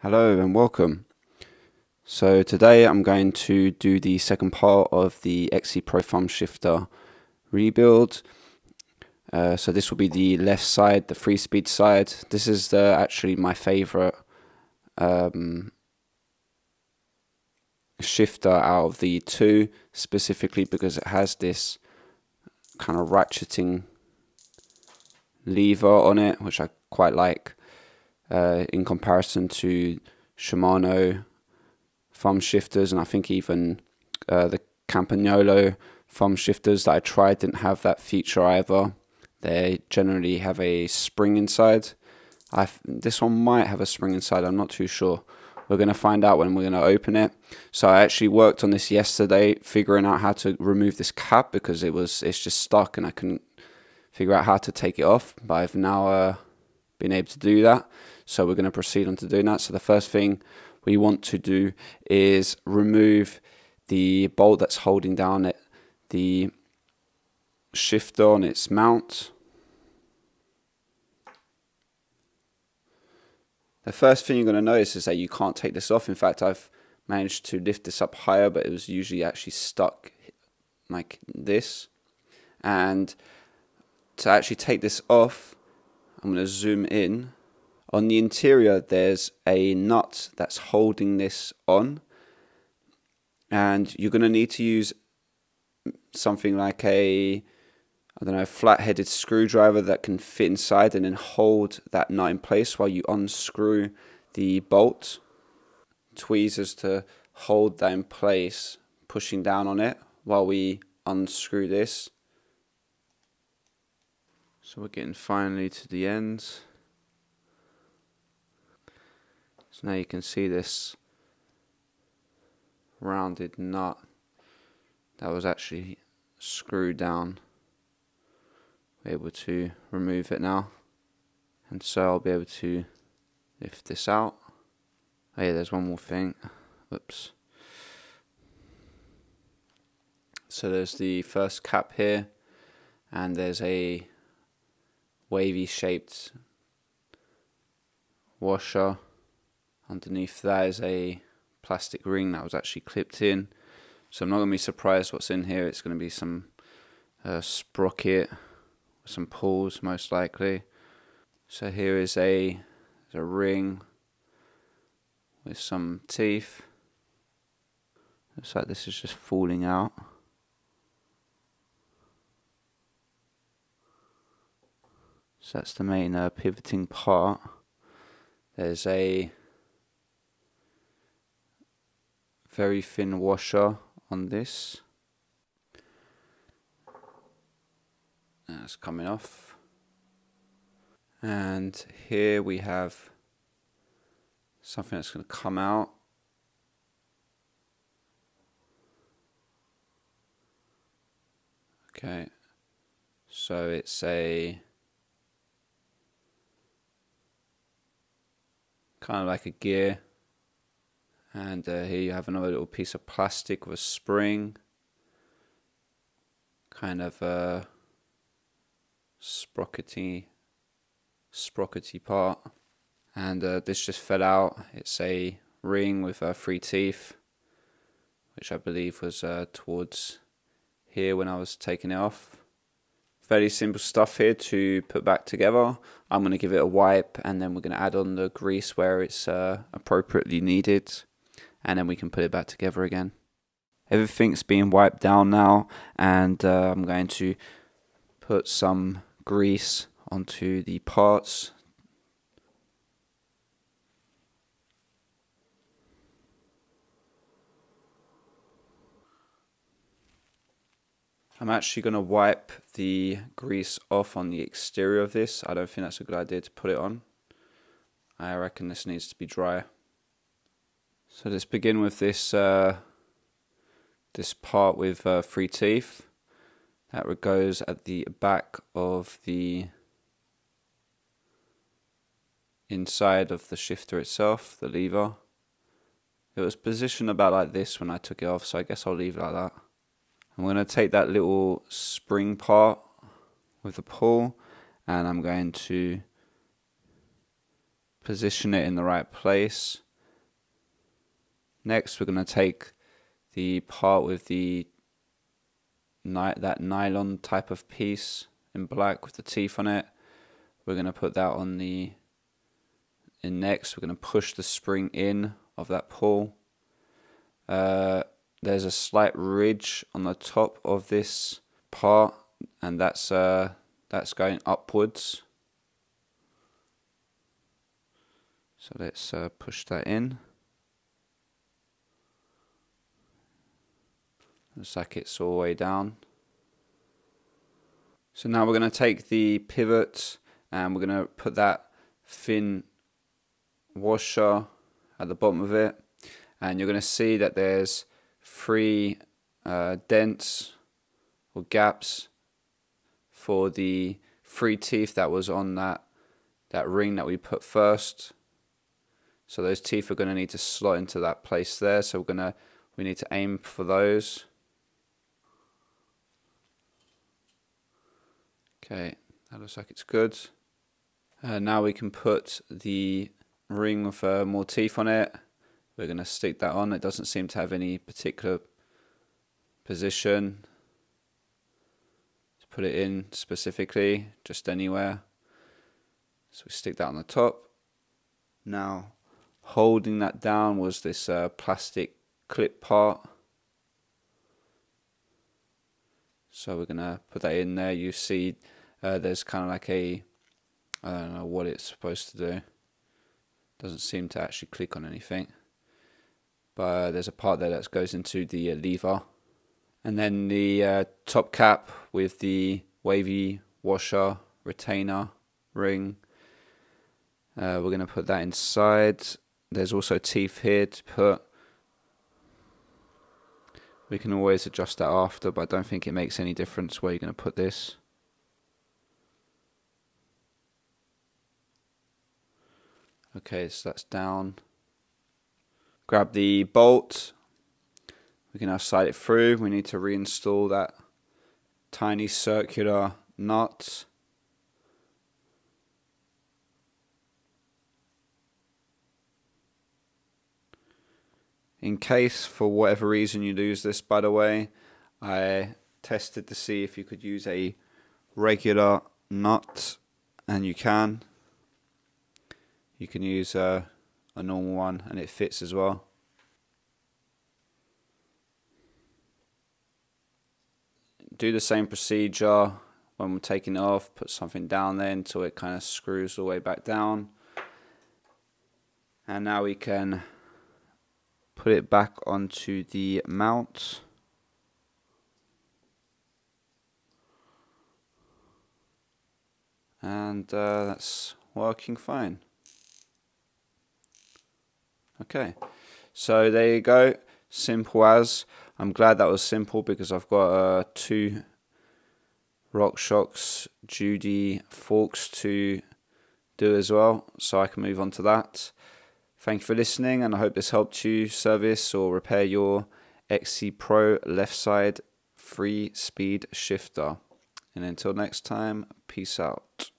Hello and welcome. So today I'm going to do the second part of the XC PRO thumb shifter rebuild. So this will be the left side, the 3-speed side. This is actually my favorite shifter out of the two, specifically because it has this kind of ratcheting lever on it, which I quite like in comparison to Shimano thumb shifters, and I think even the Campagnolo thumb shifters that I tried didn't have that feature either. They generally have a spring inside. This one might have a spring inside, I'm not too sure. We're going to find out when we're going to open it. So I actually worked on this yesterday, figuring out how to remove this cap because it's just stuck and I couldn't figure out how to take it off, but I've now been able to do that. So we're going to proceed on to doing that. So the first thing we want to do is remove the bolt that's holding down the shifter on its mount. The first thing you're going to notice is that you can't take this off. In fact, I've managed to lift this up higher, but it was usually actually stuck like this. And to actually take this off, I'm going to zoom in. On the interior, there's a nut that's holding this on, and you're going to need to use something like a, I don't know, flat-headed screwdriver that can fit inside and then hold that nut in place while you unscrew the bolt. Tweezers to hold that in place, pushing down on it while we unscrew this. So we're getting finally to the end. So now you can see this rounded nut that was actually screwed down. We're able to remove it now, and so I'll be able to lift this out. Oh yeah, there's one more thing. Whoops. So there's the first cap here, and there's a wavy shaped washer. Underneath that is a plastic ring that was actually clipped in. So I'm not going to be surprised what's in here. It's going to be some sprocket, some pulls most likely. So here is a ring with some teeth. Looks like this is just falling out. So that's the main pivoting part. There's a very thin washer on this. That's coming off. And here we have something that's going to come out. Okay, so it's a kind of like a gear. And here you have another little piece of plastic with a spring, kind of a sprockety part. And this just fell out. It's a ring with 3 teeth, which I believe was towards here when I was taking it off. Fairly simple stuff here to put back together. I'm going to give it a wipe, and then we're going to add on the grease where it's appropriately needed. And then we can put it back together again. Everything's being wiped down now, and I'm going to put some grease onto the parts. I'm actually going to wipe the grease off on the exterior of this. I don't think that's a good idea to put it on. I reckon this needs to be dry. So let's begin with this this part with 3 teeth. That goes at the back of the inside of the shifter itself, the lever. It was positioned about like this when I took it off, so I guess I'll leave it like that. I'm going to take that little spring part with the pull, and I'm going to position it in the right place Next, we're going to take the part with the that nylon type of piece in black with the teeth on it. We're going to put that on the next. We're going to push the spring in of that pull. There's a slight ridge on the top of this part, and that's going upwards. So let's push that in. Looks like it's all the way down. So now we're going to take the pivot and we're going to put that thin washer at the bottom of it, and you're going to see that there's 3 dents or gaps for the 3 teeth that was on that ring that we put first. So those teeth are going to need to slot into that place there, so we need to aim for those. Okay, that looks like it's good. Now we can put the ring with more teeth on it. We're going to stick that on. It doesn't seem to have any particular position to put it in specifically, just anywhere. So we stick that on the top. Now, holding that down was this plastic clip part. So we're going to put that in there. You see there's kind of like I don't know what it's supposed to do. Doesn't seem to actually click on anything. But there's a part there that goes into the lever. And then the top cap with the wavy washer retainer ring. We're going to put that inside. There's also teeth here to put. We can always adjust that after, but I don't think it makes any difference where you're going to put this. Okay, so that's down. Grab the bolt. We can now slide it through. We need to reinstall that tiny circular nut. In case for whatever reason you lose this, by the way, I tested to see if you could use a regular nut, and you can. You can use a normal one and it fits as well. Do the same procedure when we're taking it off. Put something down there until it kind of screws all the way back down. And now we can put it back onto the mount. And that's working fine. Okay, so there you go. Simple as. I'm glad that was simple because I've got 2 RockShox Judy forks to do as well, so I can move on to that. Thank you for listening, and I hope this helped you service or repair your XC Pro left side 3-speed shifter. And until next time, peace out.